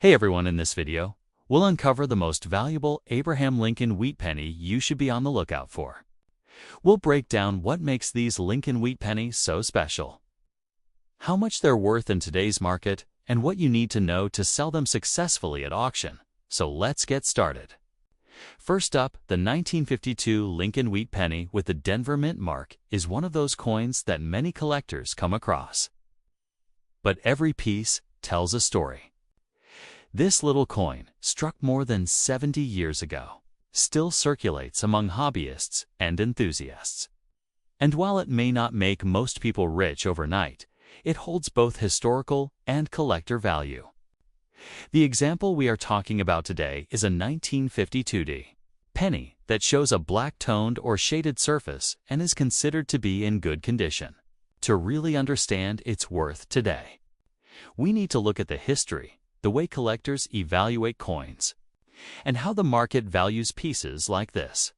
Hey everyone, in this video, we'll uncover the most valuable Abraham Lincoln wheat penny you should be on the lookout for. We'll break down what makes these Lincoln wheat pennies so special, how much they're worth in today's market, and what you need to know to sell them successfully at auction. So let's get started. First up, the 1952 Lincoln wheat penny with the Denver Mint mark is one of those coins that many collectors come across. But every piece tells a story. This little coin, struck more than 70 years ago, still circulates among hobbyists and enthusiasts. And while it may not make most people rich overnight, it holds both historical and collector value. The example we are talking about today is a 1952 penny that shows a black-toned or shaded surface and is considered to be in good condition. To really understand its worth today, we need to look at the history, the way collectors evaluate coins, and how the market values pieces like this.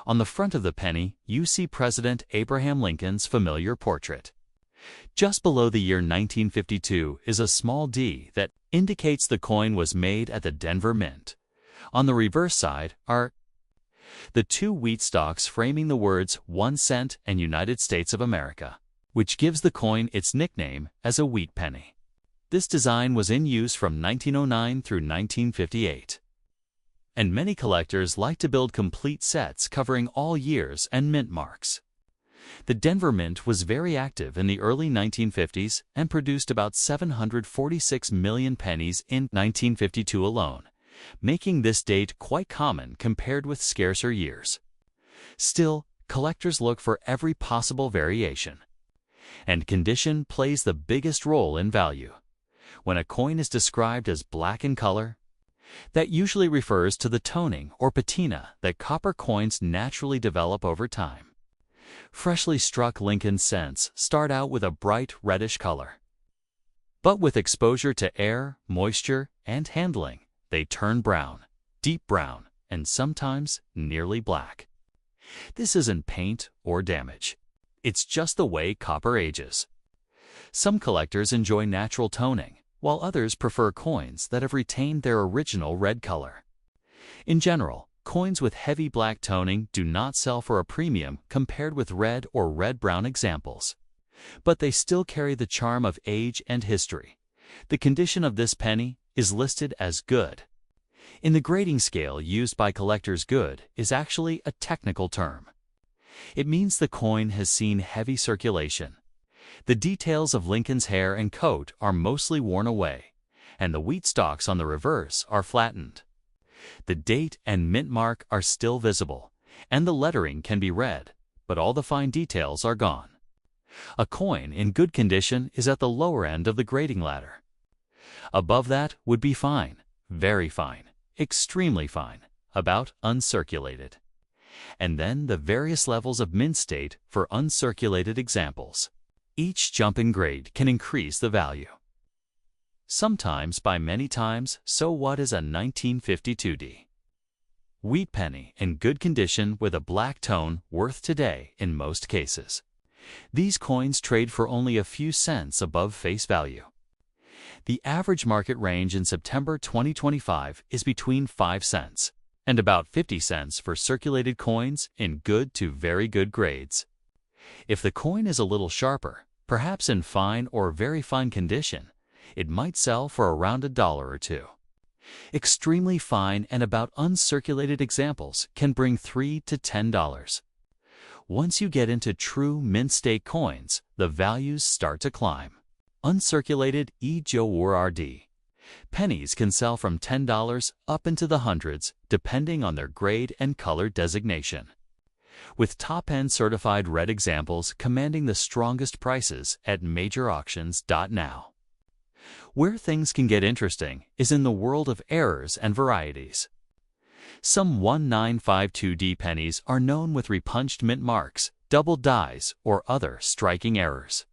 On the front of the penny, you see President Abraham Lincoln's familiar portrait. Just below the year 1952 is a small D that indicates the coin was made at the Denver Mint. On the reverse side are the two wheat stalks framing the words 1 cent and United States of America, which gives the coin its nickname as a wheat penny. This design was in use from 1909 through 1958. And many collectors like to build complete sets covering all years and mint marks. The Denver Mint was very active in the early 1950s and produced about 746 million pennies in 1952 alone, making this date quite common compared with scarcer years. Still, collectors look for every possible variation. And condition plays the biggest role in value. When a coin is described as black in color, that usually refers to the toning or patina that copper coins naturally develop over time. Freshly struck Lincoln cents start out with a bright reddish color. But with exposure to air, moisture, and handling, they turn brown, deep brown, and sometimes nearly black. This isn't paint or damage. It's just the way copper ages. Some collectors enjoy natural toning, while others prefer coins that have retained their original red color. In general, coins with heavy black toning do not sell for a premium compared with red or red-brown examples. But they still carry the charm of age and history. The condition of this penny is listed as good. In the grading scale used by collectors, good is actually a technical term. It means the coin has seen heavy circulation. The details of Lincoln's hair and coat are mostly worn away, and the wheat stalks on the reverse are flattened. The date and mint mark are still visible, and the lettering can be read, but all the fine details are gone. A coin in good condition is at the lower end of the grading ladder. Above that would be fine, very fine, extremely fine, about uncirculated. And then the various levels of mint state for uncirculated examples. Each jump in grade can increase the value. Sometimes by many times. So what is a 1952 wheat penny in good condition with a black tone worth today in most cases? These coins trade for only a few cents above face value. The average market range in September 2025 is between 5 cents and about 50 cents for circulated coins in good to very good grades. If the coin is a little sharper, perhaps in fine or very fine condition, it might sell for around $1 or $2. Extremely fine and about uncirculated examples can bring $3 to $10. Once you get into true mint state coins, the values start to climb. Uncirculated EJORD pennies can sell from $10 up into the hundreds, depending on their grade and color designation, with top-end certified red examples commanding the strongest prices at major auctions. Now, where things can get interesting is in the world of errors and varieties. Some 1952 pennies are known with repunched mint marks, double dies, or other striking errors.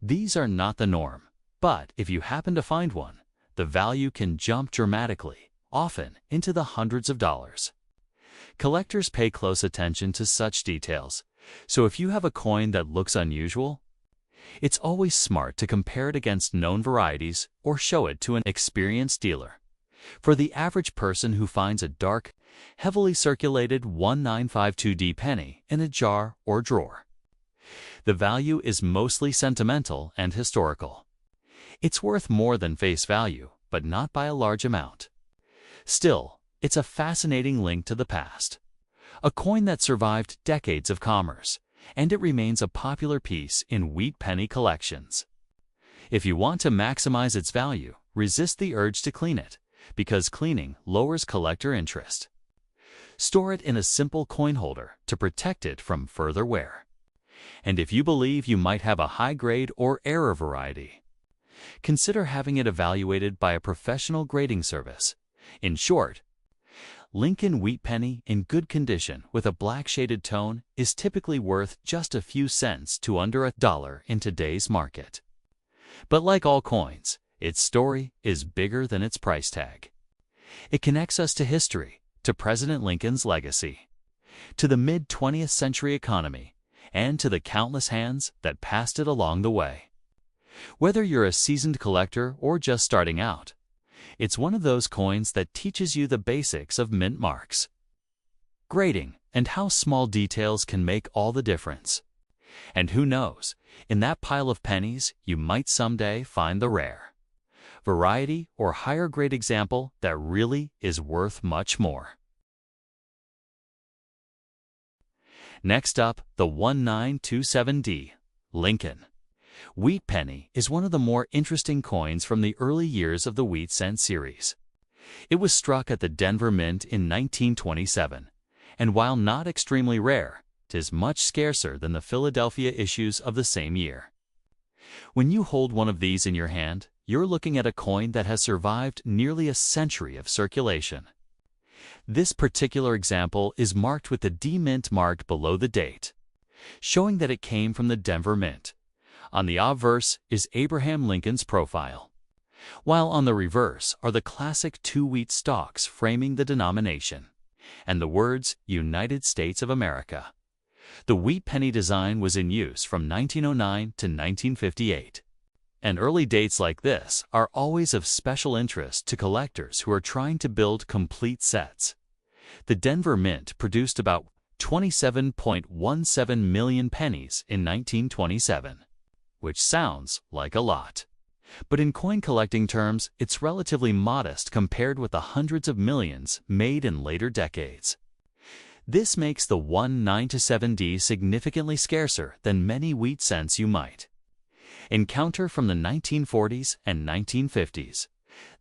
These are not the norm, but if you happen to find one, the value can jump dramatically, often into the hundreds of dollars. Collectors pay close attention to such details, so if you have a coin that looks unusual, It's always smart to compare it against known varieties or show it to an experienced dealer. For the average person who finds a dark, heavily circulated 1952D penny in a jar or drawer, the value is mostly sentimental and historical. It's worth more than face value, but not by a large amount. Still, it's a fascinating link to the past, a coin that survived decades of commerce, and it remains a popular piece in wheat penny collections. If you want to maximize its value, resist the urge to clean it, because cleaning lowers collector interest. Store it in a simple coin holder to protect it from further wear. And if you believe you might have a high-grade or error variety, consider having it evaluated by a professional grading service. In short, Lincoln Wheat Penny in good condition with a black shaded tone is typically worth just a few cents to under $1 in today's market. But like all coins, its story is bigger than its price tag. It connects us to history, to President Lincoln's legacy, to the mid-20th century economy, and to the countless hands that passed it along the way. Whether you're a seasoned collector or just starting out, it's one of those coins that teaches you the basics of mint marks, grading, and how small details can make all the difference. And who knows, in that pile of pennies, you might someday find the rare variety or higher grade example that really is worth much more. Next up, the 1927D Lincoln Wheat Penny is one of the more interesting coins from the early years of the wheat cent series. It was struck at the Denver Mint in 1927, and while not extremely rare, it is much scarcer than the Philadelphia issues of the same year. When you hold one of these in your hand, you're looking at a coin that has survived nearly a century of circulation. This particular example is marked with the D Mint marked below the date, showing that it came from the Denver Mint. On the obverse is Abraham Lincoln's profile, while on the reverse are the classic two wheat stalks framing the denomination, and the words United States of America. The wheat penny design was in use from 1909 to 1958, and early dates like this are always of special interest to collectors who are trying to build complete sets. The Denver Mint produced about 27.17 million pennies in 1927. Which sounds like a lot. But in coin collecting terms, it's relatively modest compared with the hundreds of millions made in later decades. This makes the 1927D significantly scarcer than many wheat cents you might encounter from the 1940s and 1950s.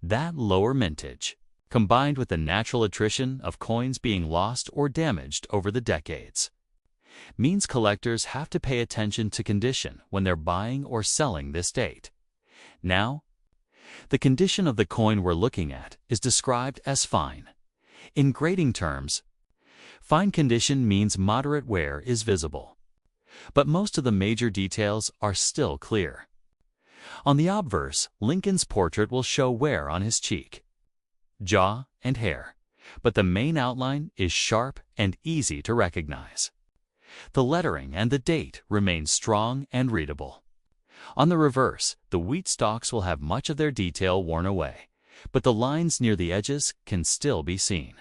That lower mintage, combined with the natural attrition of coins being lost or damaged over the decades, means collectors have to pay attention to condition when they're buying or selling this date. Now, the condition of the coin we're looking at is described as fine. In grading terms, fine condition means moderate wear is visible, but most of the major details are still clear. On the obverse, Lincoln's portrait will show wear on his cheek, jaw, and hair, but the main outline is sharp and easy to recognize. The lettering and the date remain strong and readable. On the reverse, the wheat stalks will have much of their detail worn away, but the lines near the edges can still be seen.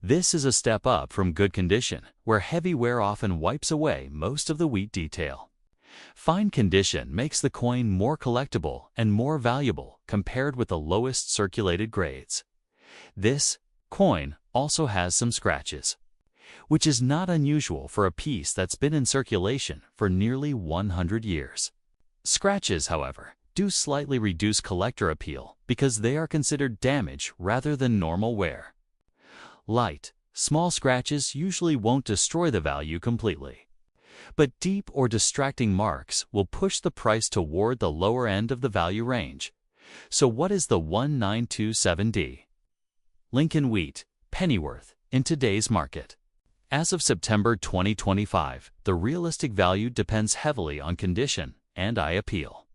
This is a step up from good condition, where heavy wear often wipes away most of the wheat detail. Fine condition makes the coin more collectible and more valuable compared with the lowest circulated grades. This coin also has some scratches, which is not unusual for a piece that's been in circulation for nearly 100 years. Scratches, however, do slightly reduce collector appeal because they are considered damage rather than normal wear. Light, small scratches usually won't destroy the value completely, but deep or distracting marks will push the price toward the lower end of the value range. So what is the 1927D Lincoln Wheat Penny worth in today's market? As of September 2025, the realistic value depends heavily on condition and eye appeal.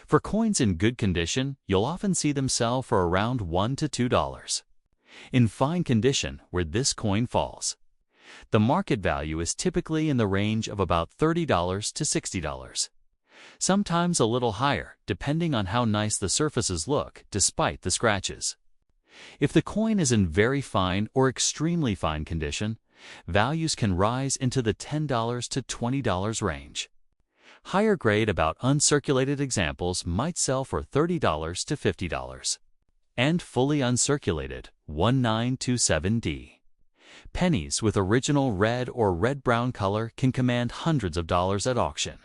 For coins in good condition, you'll often see them sell for around $1 to $2. In fine condition, where this coin falls, the market value is typically in the range of about $30 to $60. sometimes a little higher depending on how nice the surfaces look despite the scratches. If the coin is in very fine or extremely fine condition, values can rise into the $10 to $20 range. Higher grade about uncirculated examples might sell for $30 to $50. And fully uncirculated 1927D. Pennies with original red or red-brown color can command hundreds of dollars at auction,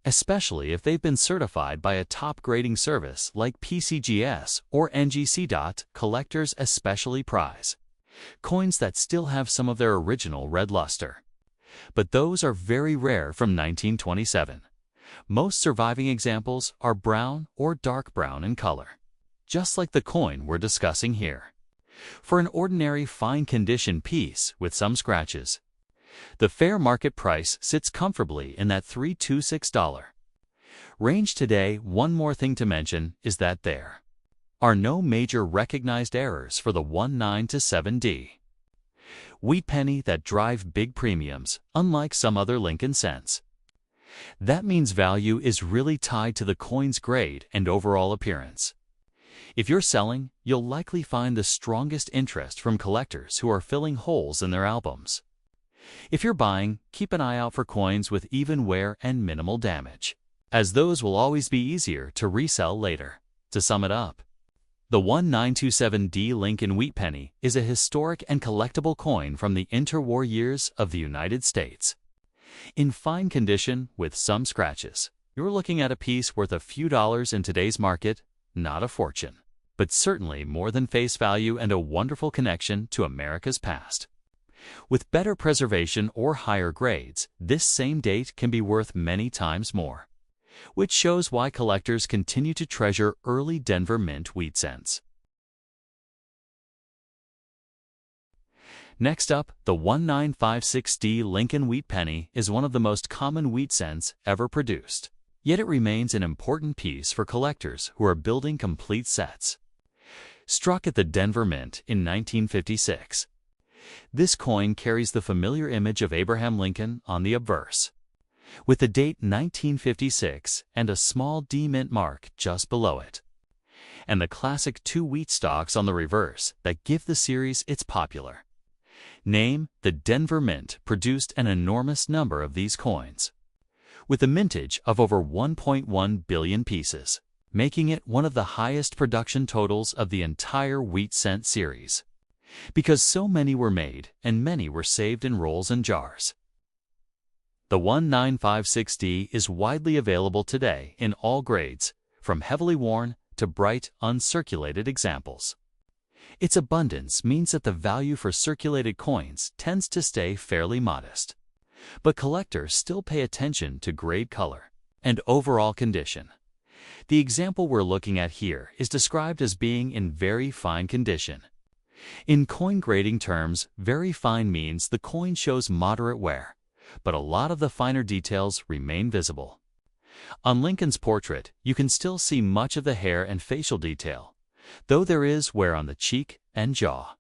especially if they've been certified by a top grading service like PCGS or NGC. Collectors especially prize coins that still have some of their original red luster. But those are very rare from 1927. Most surviving examples are brown or dark brown in color, just like the coin we're discussing here. For an ordinary fine condition piece with some scratches, the fair market price sits comfortably in that $3 to $6 range today. One more thing to mention is that there are no major recognized errors for the 1927D wheat penny that drive big premiums, unlike some other Lincoln cents. That means value is really tied to the coin's grade and overall appearance. If you're selling, you'll likely find the strongest interest from collectors who are filling holes in their albums. If you're buying, keep an eye out for coins with even wear and minimal damage, as those will always be easier to resell later. To sum it up, the 1927D Lincoln wheat penny is a historic and collectible coin from the interwar years of the United States. In fine condition with some scratches, you're looking at a piece worth a few dollars in today's market, not a fortune, but certainly more than face value and a wonderful connection to America's past. With better preservation or higher grades, this same date can be worth many times more, which shows why collectors continue to treasure early Denver Mint wheat cents. Next up, the 1956D Lincoln wheat penny is one of the most common wheat cents ever produced. Yet it remains an important piece for collectors who are building complete sets. Struck at the Denver Mint in 1956, this coin carries the familiar image of Abraham Lincoln on the obverse, with the date 1956 and a small D mint mark just below it, and the classic two wheat stalks on the reverse that give the series its popular name. The Denver Mint produced an enormous number of these coins, with a mintage of over 1.1 billion pieces, making it one of the highest production totals of the entire wheat cent series, because so many were made and many were saved in rolls and jars. The 1956D is widely available today in all grades, from heavily worn to bright, uncirculated examples. Its abundance means that the value for circulated coins tends to stay fairly modest, but collectors still pay attention to grade, color, and overall condition. The example we're looking at here is described as being in very fine condition. In coin grading terms, very fine means the coin shows moderate wear, but a lot of the finer details remain visible. On Lincoln's portrait, you can still see much of the hair and facial detail, though there is wear on the cheek and jaw.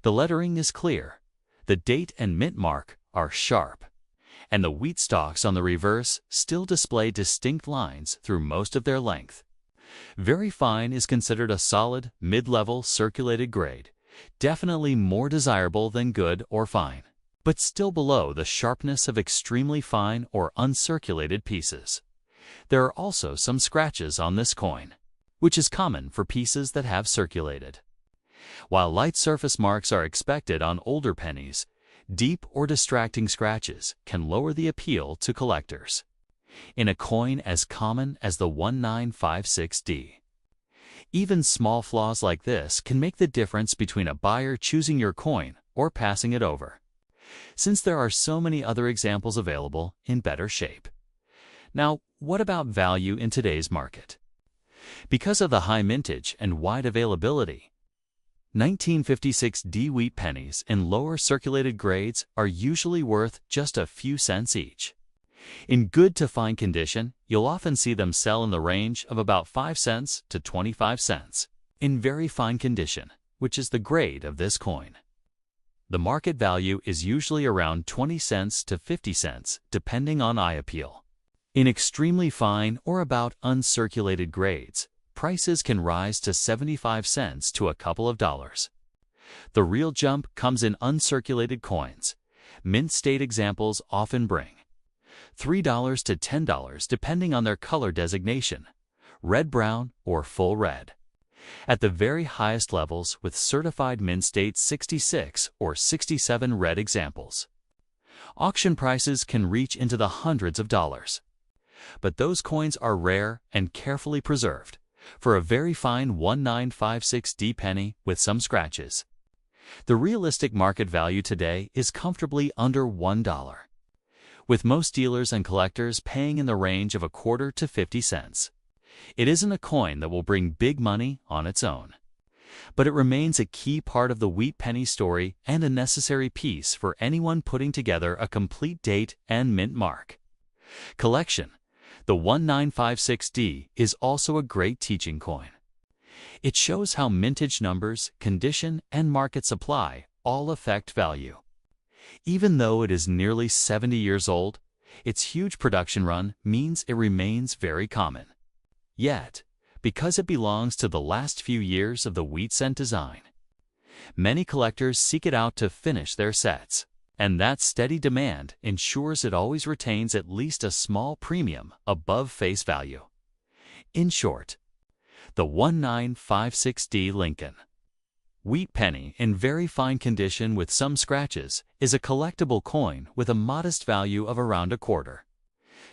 The lettering is clear, the date and mint mark are sharp, and the wheat stalks on the reverse still display distinct lines through most of their length. Very fine is considered a solid, mid-level circulated grade, definitely more desirable than good or fine, but still below the sharpness of extremely fine or uncirculated pieces. There are also some scratches on this coin, which is common for pieces that have circulated. While light surface marks are expected on older pennies, deep or distracting scratches can lower the appeal to collectors. In a coin as common as the 1956D, even small flaws like this can make the difference between a buyer choosing your coin or passing it over, since there are so many other examples available in better shape. Now, what about value in today's market? Because of the high mintage and wide availability, 1956D wheat pennies in lower circulated grades are usually worth just a few cents each. In good to fine condition, you'll often see them sell in the range of about 5 cents to 25 cents. In very fine condition, which is the grade of this coin, the market value is usually around 20 cents to 50 cents, depending on eye appeal. In extremely fine or about uncirculated grades, prices can rise to 75 cents to a couple of dollars. The real jump comes in uncirculated coins. Mint state examples often bring $3 to $10 depending on their color designation, red, brown, or full red. At the very highest levels with certified mint state 66 or 67 red examples. Auction prices can reach into the hundreds of dollars. But those coins are rare and carefully preserved for a very fine 1956D penny with some scratches. The realistic market value today is comfortably under $1, with most dealers and collectors paying in the range of a quarter to 50 cents. It isn't a coin that will bring big money on its own, but it remains a key part of the wheat penny story and a necessary piece for anyone putting together a complete date and mint mark collection. The 1956D is also a great teaching coin. It shows how mintage numbers, condition, and market supply all affect value. Even though it is nearly 70 years old, its huge production run means it remains very common. Yet, because it belongs to the last few years of the wheat cent design, many collectors seek it out to finish their sets. And that steady demand ensures it always retains at least a small premium above face value. In short, the 1956D Lincoln wheat penny in very fine condition with some scratches is a collectible coin with a modest value of around a quarter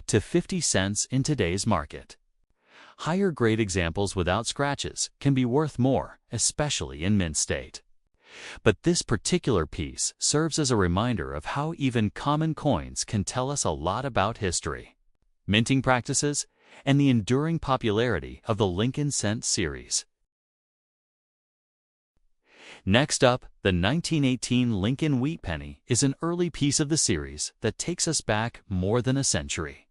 to 50 cents in today's market. Higher grade examples without scratches can be worth more, especially in mint state. But this particular piece serves as a reminder of how even common coins can tell us a lot about history, minting practices, and the enduring popularity of the Lincoln Cent series. Next up, the 1918 Lincoln Wheat Penny is an early piece of the series that takes us back more than a century.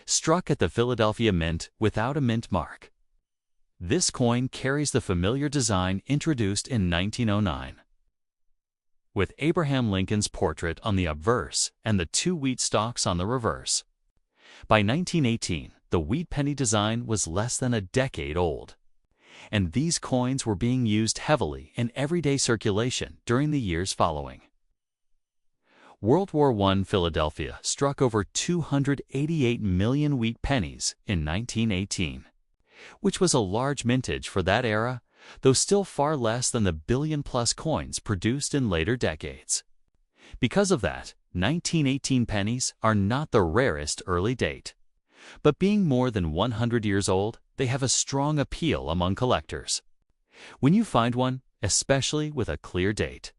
Struck at the Philadelphia Mint without a mint mark. This coin carries the familiar design introduced in 1909, with Abraham Lincoln's portrait on the obverse and the two wheat stalks on the reverse. By 1918, the wheat penny design was less than a decade old, and these coins were being used heavily in everyday circulation during the years following. World War I Philadelphia struck over 288 million wheat pennies in 1918. Which was a large mintage for that era, though still far less than the billion-plus coins produced in later decades. Because of that, 1918 pennies are not the rarest early date. But being more than 100 years old, they have a strong appeal among collectors. When you find one, especially with a clear date,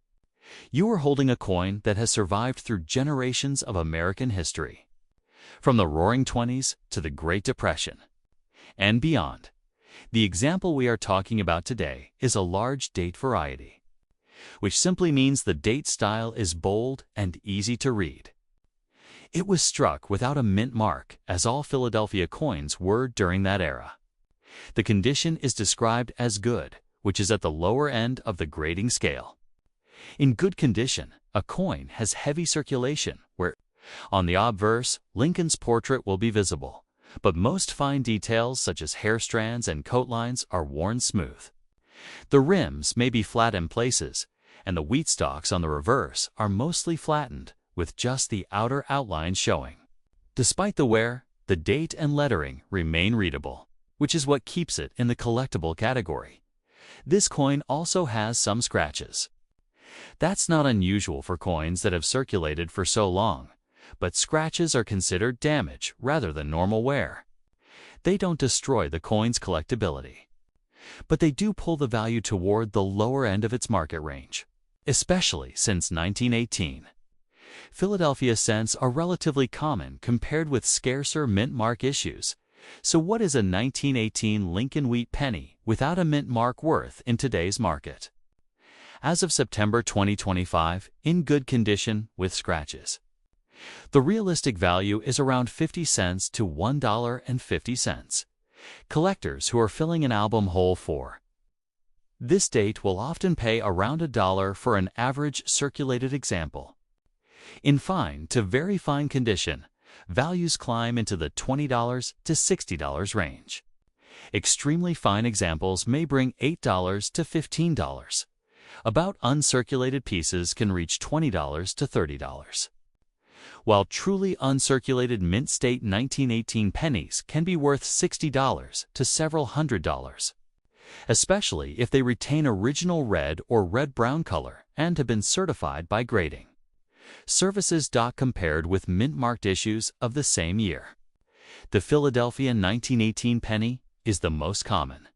you are holding a coin that has survived through generations of American history, from the Roaring '20s to the Great Depression and beyond. The example we are talking about today is a large date variety, which simply means the date style is bold and easy to read. It was struck without a mint mark, as all Philadelphia coins were during that era. The condition is described as good, which is at the lower end of the grading scale. In good condition, a coin has heavy circulation where, on the obverse, Lincoln's portrait will be visible, but most fine details such as hair strands and coat lines are worn smooth. The rims may be flat in places, and the wheat stalks on the reverse are mostly flattened, with just the outer outline showing. Despite the wear, the date and lettering remain readable, which is what keeps it in the collectible category. This coin also has some scratches. That's not unusual for coins that have circulated for so long, but scratches are considered damage rather than normal wear. They don't destroy the coin's collectability, but they do pull the value toward the lower end of its market range, especially since 1918. Philadelphia cents are relatively common compared with scarcer mint mark issues. So what is a 1918 Lincoln Wheat Penny without a mint mark worth in today's market? As of September 2025, in good condition with scratches, the realistic value is around 50 cents to $1.50. Collectors who are filling an album whole for this date will often pay around $1 for an average circulated example. In fine to very fine condition, Values climb into the $20 to $60 range. Extremely fine examples may bring $8 to $15. About uncirculated pieces can reach $20 to $30. While truly uncirculated mint state 1918 pennies can be worth $60 to several $100s, especially if they retain original red or red-brown color and have been certified by grading services. Compared with mint-marked issues of the same year, the Philadelphia 1918 penny is the most common,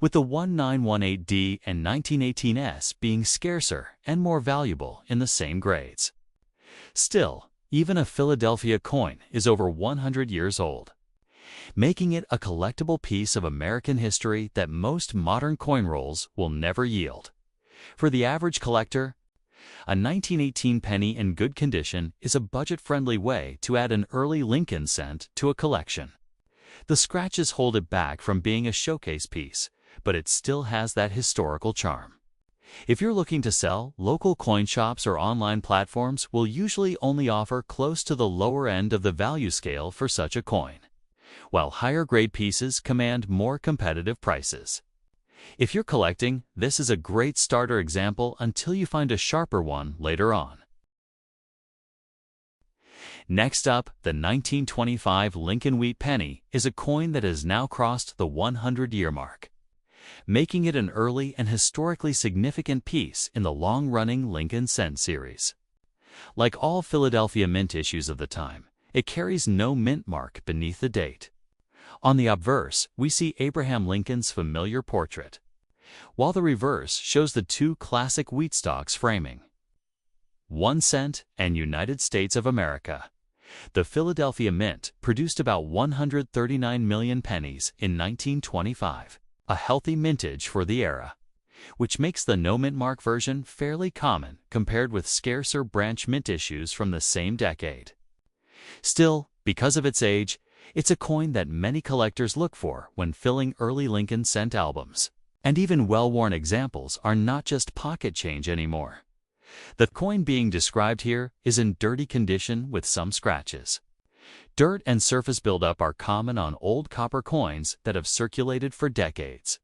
with the 1918D and 1918S being scarcer and more valuable in the same grades. Still, even a Philadelphia coin is over 100 years old, making it a collectible piece of American history that most modern coin rolls will never yield. For the average collector, a 1918 penny in good condition is a budget-friendly way to add an early Lincoln cent to a collection. The scratches hold it back from being a showcase piece, but it still has that historical charm. If you're looking to sell, local coin shops or online platforms will usually only offer close to the lower end of the value scale for such a coin, while higher-grade pieces command more competitive prices. If you're collecting, this is a great starter example until you find a sharper one later on. Next up, the 1925 Lincoln Wheat penny is a coin that has now crossed the 100-year mark, making it an early and historically significant piece in the long-running Lincoln Cent series. Like all Philadelphia mint issues of the time, it carries no mint mark beneath the date. On the obverse, we see Abraham Lincoln's familiar portrait, while the reverse shows the two classic wheat stalks framing 1 cent and United States of America. The Philadelphia Mint produced about 139 million pennies in 1925, a healthy mintage for the era, which makes the no mint mark version fairly common compared with scarcer branch mint issues from the same decade. Still, because of its age, it's a coin that many collectors look for when filling early Lincoln Cent albums. And even well-worn examples are not just pocket change anymore. The coin being described here is in dirty condition with some scratches. Dirt and surface buildup are common on old copper coins that have circulated for decades.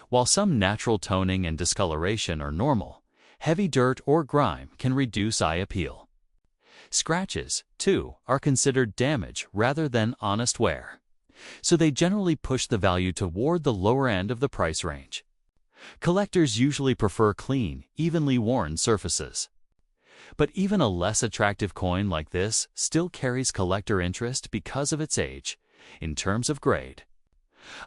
While some natural toning and discoloration are normal, heavy dirt or grime can reduce eye appeal. Scratches, too, are considered damage rather than honest wear, so they generally push the value toward the lower end of the price range. Collectors usually prefer clean, evenly worn surfaces. But even a less attractive coin like this still carries collector interest because of its age, in terms of grade.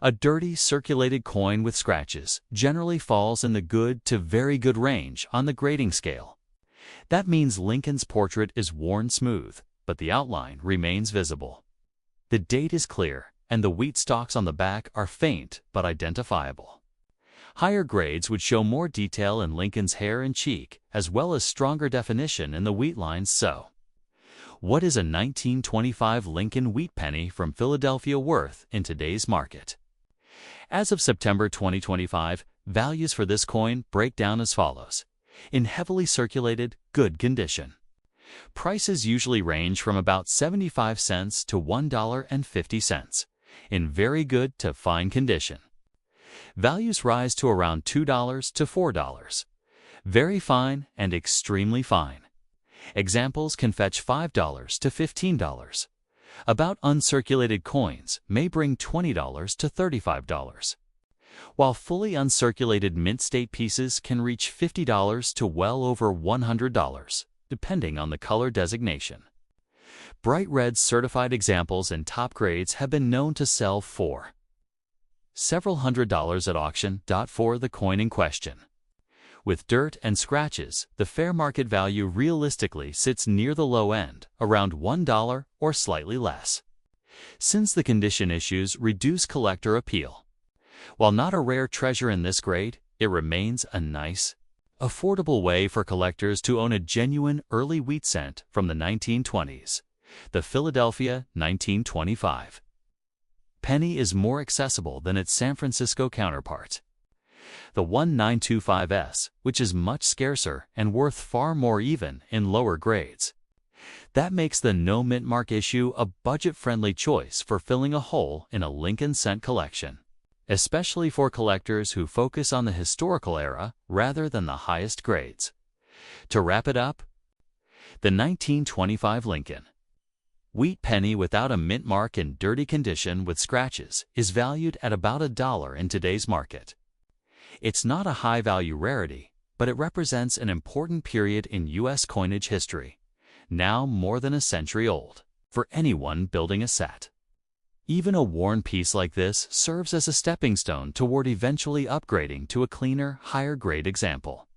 A dirty, circulated coin with scratches generally falls in the good to very good range on the grading scale. That means Lincoln's portrait is worn smooth, but the outline remains visible. The date is clear, and the wheat stalks on the back are faint but identifiable. Higher grades would show more detail in Lincoln's hair and cheek, as well as stronger definition in the wheat lines. So, what is a 1925 Lincoln Wheat penny from Philadelphia worth in today's market? As of September 2025, values for this coin break down as follows. In heavily circulated, good condition, prices usually range from about 75 cents to $1.50. In very good to fine condition, values rise to around $2 to $4. Very fine and extremely fine, examples can fetch $5 to $15. About uncirculated coins may bring $20 to $35. While fully uncirculated mint state pieces can reach $50 to well over $100, depending on the color designation. Bright red certified examples in top grades have been known to sell for several $100s at auction. For the coin in question, with dirt and scratches, the fair market value realistically sits near the low end, around $1 or slightly less, since the condition issues reduce collector appeal. While not a rare treasure in this grade, it remains a nice, affordable way for collectors to own a genuine early wheat cent from the 1920s, the Philadelphia 1925 penny is more accessible than its San Francisco counterpart, the 1925S, which is much scarcer and worth far more even in lower grades. That makes the no mint mark issue a budget-friendly choice for filling a hole in a Lincoln cent collection, especially for collectors who focus on the historical era rather than the highest grades. To wrap it up, the 1925 Lincoln wheat penny without a mint mark in dirty condition with scratches is valued at about $1 in today's market. It's not a high-value rarity, but it represents an important period in U.S. coinage history, now more than a century old, for anyone building a set. Even a worn piece like this serves as a stepping stone toward eventually upgrading to a cleaner, higher-grade example.